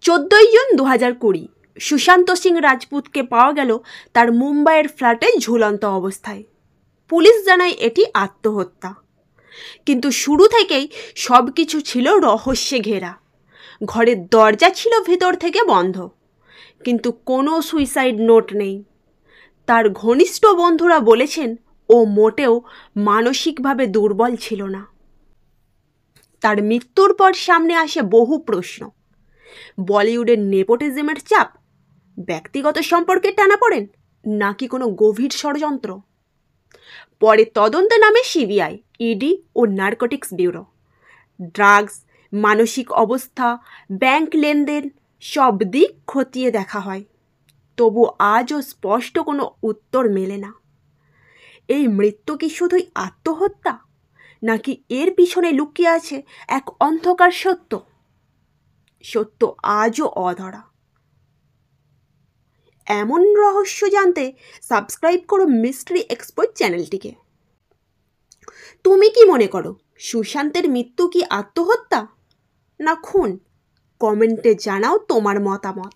14 June 2020 Sushant Singh রাজপুতকে পাওয়া গেল তার মুম্বাইয়ের ফ্ল্যাটে ঝুলন্ত অবস্থায়। পুলিশ জানায় এটি আত্মহত্যা, কিন্তু শুরু থেকেই সব কিছু ছিল রহস্যে ঘেরা। ঘরের দরজা ছিল ভেতর থেকে বন্ধ, কিন্তু কোনো সুইসাইড নোট নেই। তার ঘনিষ্ঠ বন্ধুরা বলেছেন ও মোটেও মানসিকভাবে দুর্বল ছিল না। তার মৃত্যুর পর সামনে আসে বহু প্রশ্ন। বলিউডের নেপোটিজমের চাপ, ব্যক্তিগত সম্পর্কে টানাপোড়েন, নাকি কোনো গভীর ষড়যন্ত্র? পরে তদন্তে নামে সিবিআই, ইডি ও নার্কোটিক্স ব্যুরো। ড্রাগস, মানসিক অবস্থা, ব্যাংক লেনদেন সব দিক খতিয়ে দেখা হয়, তবু আজও স্পষ্ট কোনো উত্তর মেলে না। এই মৃত্যু কি শুধুই আত্মহত্যা, নাকি এর পিছনে লুকিয়ে আছে এক অন্ধকার সত্য? সত্য আজও অধরা। এমন রহস্য জানতে সাবস্ক্রাইব করো মিস্ট্রি এক্সপার্ট চ্যানেলটিকে। তুমি কি মনে করো, সুশান্তের মৃত্যু কি আত্মহত্যা না খুন? কমেন্টে জানাও তোমার মতামত।